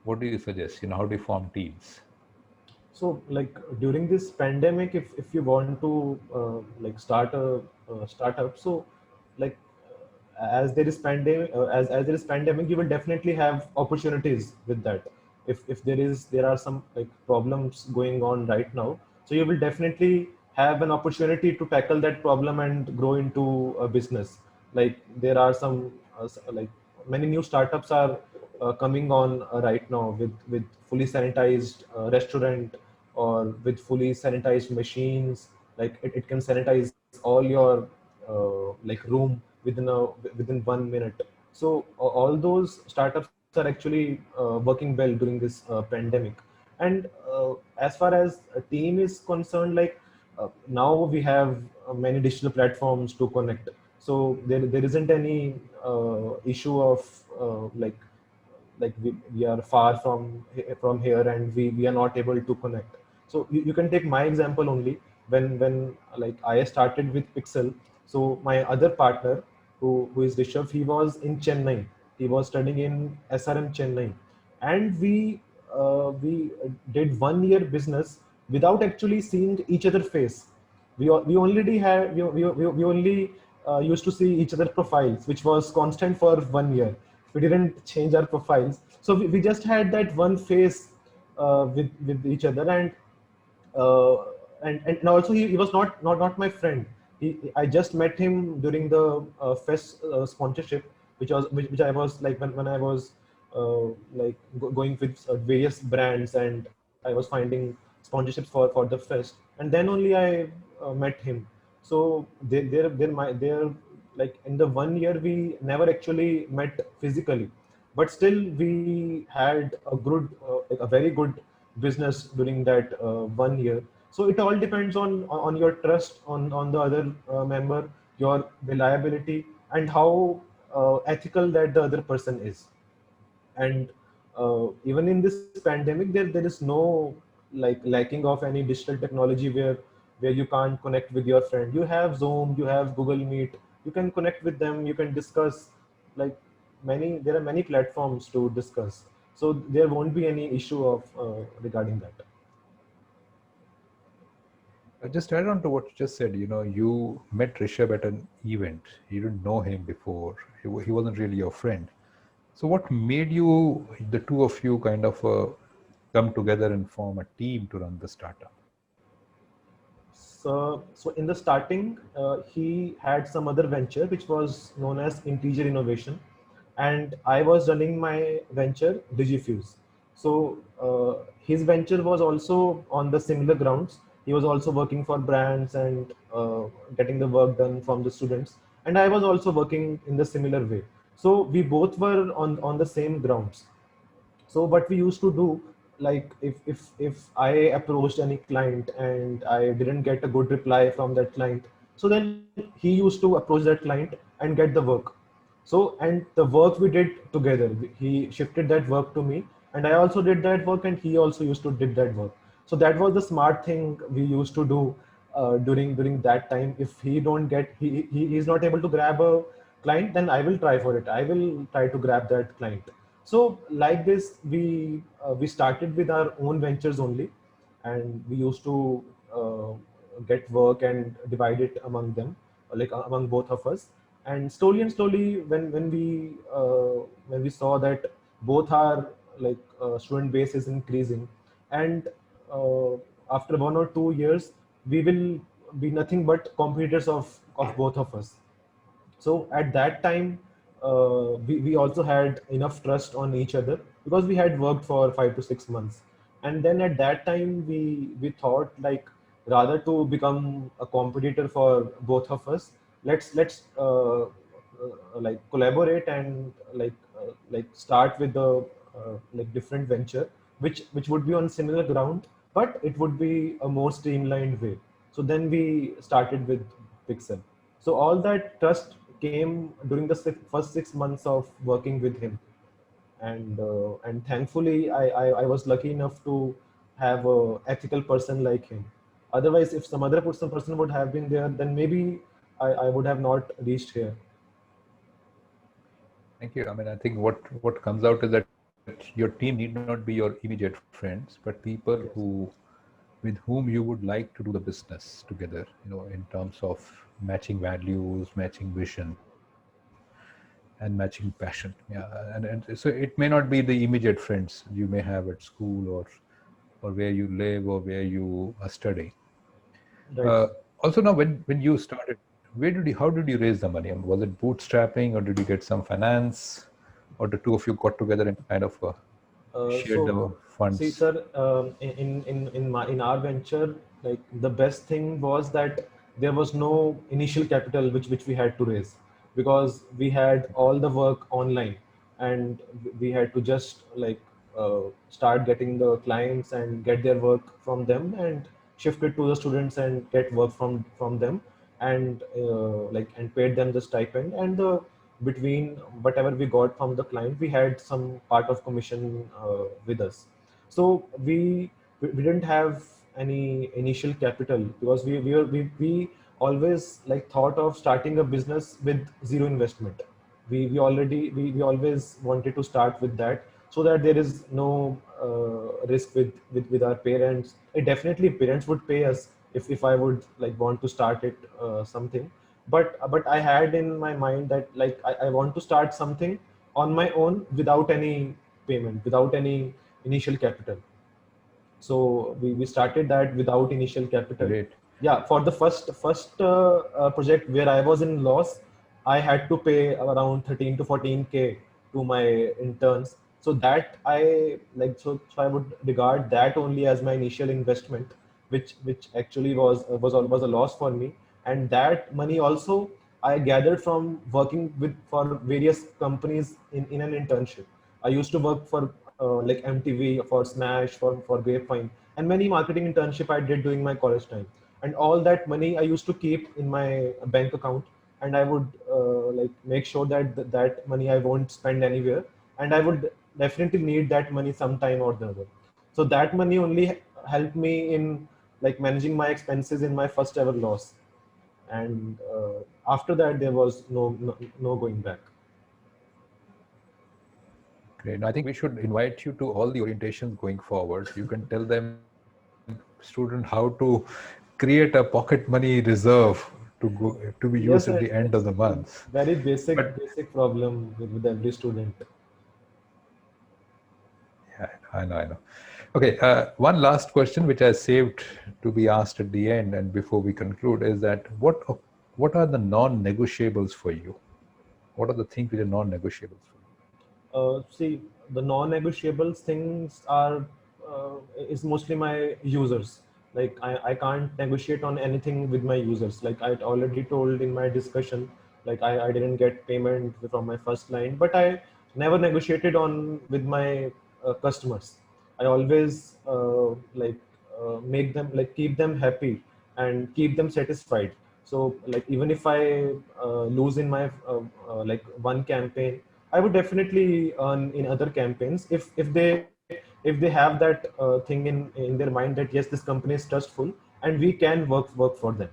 [SPEAKER 1] What do you suggest? How do you form teams?
[SPEAKER 2] So, like during this pandemic, if you want to like start a startup, so like as there is pandemic, as there is pandemic, you will definitely have opportunities with that. If there are some like problems going on right now, so you will definitely have an opportunity to tackle that problem and grow into a business. Like there are some like many new startups are coming on right now with fully sanitized restaurant, or with fully sanitized machines. Like it can sanitize all your like room within 1 minute. So all those startups are actually working well during this pandemic. And as far as a team is concerned, like now we have many digital platforms to connect. So there isn't any issue of we are far from here, and we are not able to connect. So you can take my example only. When like I started with Pixel, so my other partner, who is Rishabh, he was in Chennai. He was studying in SRM Chennai, and we did 1 year business without actually seeing each other face. We already had we only used to see each other profiles, which was constant for 1 year. We didn't change our profiles, so we just had that one face with each other. Uh, and also he was not my friend. I just met him during the fest sponsorship, which I was like when I was like going with various brands, and I was finding sponsorships for the fest, and then only I met him. So they're like in the 1 year we never actually met physically, but still we had like a very good business during that 1 year. So it all depends on your trust on the other member, your reliability, and how ethical that the other person is. And even in this pandemic, there is no like lacking of any digital technology where you can't connect with your friend. You have Zoom, you have Google Meet, you can connect with them, you can discuss. Like there are many platforms to discuss, so there won't be any issue of regarding that.
[SPEAKER 1] Just add on to what you just said. You met Rishabh at an event. You didn't know him before. He wasn't really your friend. So, what made the two of you, kind of come together and form a team to run the startup?
[SPEAKER 2] So in the starting, he had some other venture which was known as Integer Innovation, and I was running my venture Digifuse. So his venture was also on the similar grounds, He was also working for brands and getting the work done from the students, and I was also working in the similar way. So we both were on the same grounds. So what we used to do, like if I approached any client and I didn't get a good reply from that client, so then he used to approach that client and get the work. So, and the work we did together, he shifted that work to me, and I also did that work, and he also used to did that work. So that was the smart thing we used to do during that time. If he don't get he is not able to grab a client, then I will try for it. I will try to grab that client. So like this, we started with our own ventures only, and we used to uh, get work and divide it among them, like among both of us. And slowly, when we saw that both our student base is increasing, and uh, after 1 or 2 years, we will be nothing but competitors of both of us. So at that time, we also had enough trust on each other because we had worked for 5 to 6 months. And then at that time, we thought, like, rather to become a competitor for both of us, let's like collaborate and like start with the like different venture, which would be on similar ground, but it would be a more streamlined way. So then we started with Pixel. So all that trust came during the first 6 months of working with him, and thankfully I was lucky enough to have a ethical person like him. Otherwise, if some other person would have been there, then maybe I would have not reached here.
[SPEAKER 1] Thank you. I mean, I think what comes out is that your team need not be your immediate friends, but people who
[SPEAKER 2] Yes.
[SPEAKER 1] with whom you would like to do the business together. In terms of matching values, matching vision, and matching passion. Yeah, and so it may not be the immediate friends you may have at school or where you live or where you are studying.
[SPEAKER 2] Right, sir.
[SPEAKER 1] Also, now when you started, how did you raise the money? I mean, was it bootstrapping, or did you get some finance, or the two of you got together and kind of shared
[SPEAKER 2] So,
[SPEAKER 1] the
[SPEAKER 2] see,
[SPEAKER 1] funds?
[SPEAKER 2] sir, in our venture, like the best thing was that there was no initial capital which we had to raise, because we had all the work online, and we had to just start getting the clients and get their work from them, and shift it to the students and get work from them, and and paid them the stipend, and the between whatever we got from the client, we had some part of commission with us. So we didn't have any initial capital, because we always like thought of starting a business with zero investment. We always wanted to start with that, so that there is no risk with our parents. Definitely parents would pay us if I would like want to start it something. But I had in my mind that like I want to start something on my own without any payment, without any initial capital. So we started that without initial capital.
[SPEAKER 1] Great.
[SPEAKER 2] Yeah, for the first project where I was in loss, I had to pay around 13 to 14K to my interns. So that I like so I would regard that only as my initial investment, which actually was a loss for me. And that money also I gathered from working with for various companies in an internship. I used to work for like MTV, for Smash, for Grapevine, and many marketing internship I did during my college time. And all that money I used to keep in my bank account, and I would like make sure that that money I won't spend anywhere, and I would definitely need that money sometime or the other. So that money only helped me in like managing my expenses in my first ever loss, and after that there was no going back.
[SPEAKER 1] Great. Now, I think we should invite you to all the orientations going forward. You can tell them, student, how to create a pocket money reserve to be used at
[SPEAKER 2] Yes,
[SPEAKER 1] the
[SPEAKER 2] sir,
[SPEAKER 1] end of the
[SPEAKER 2] it's a
[SPEAKER 1] month.
[SPEAKER 2] very
[SPEAKER 1] But
[SPEAKER 2] basic problem with every student.
[SPEAKER 1] yeah, I know. Okay, one last question, which I saved to be asked at the end and before we conclude, is that what are the non-negotiables for you? What are the things which are non-negotiables for you?
[SPEAKER 2] See, the non-negotiables things are is mostly my users. like I can't negotiate on anything with my users. Like I already told in my discussion, like I didn't get payment from my first client, but I never negotiated on with my customers. I always make them, like keep them happy and keep them satisfied. So like even if I lose in my like one campaign, I would definitely earn in other campaigns if they have that thing in their mind that yes, this company is trustful and we can work for them.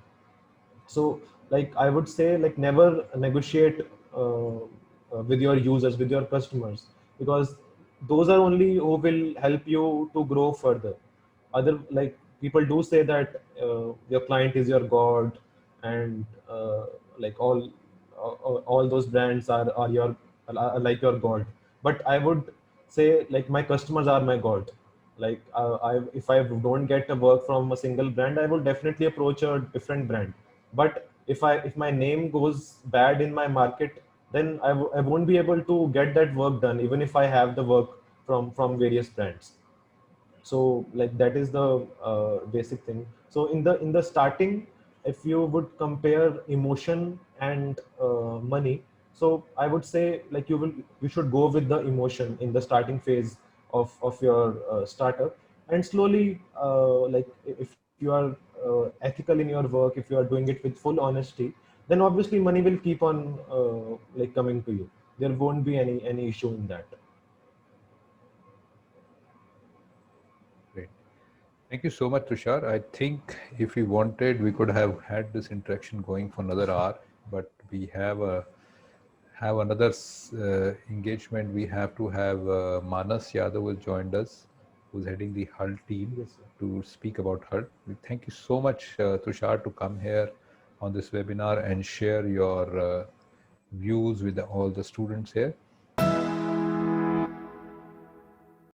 [SPEAKER 2] So like I would say, like never negotiate with your users, with your customers, because those are only who will help you to grow further. Other, like people do say that your client is your god, and like all those brands are like your god. But I would say, like my customers are my god. Like if I don't get a work from a single brand, I will definitely approach a different brand. But if my name goes bad in my market, then I won't be able to get that work done even if I have the work from various brands. So like that is the basic thing. So in the starting, if you would compare emotion and money, so I would say, like you should go with the emotion in the starting phase of your startup, and slowly like if you are ethical in your work, if you are doing it with full honesty, then obviously money will keep on like coming to you. There won't be any issue in that.
[SPEAKER 1] Great. Thank you so much, Tushar. I think if we wanted, we could have had this interaction going for another hour, but we have another engagement. We have to have Manas Yadav will join us, who's heading the Hull team,
[SPEAKER 2] Yes, sir.
[SPEAKER 1] to speak about Hull. We thank you so much, Tushar, to come here on this webinar and share your views with all the students here.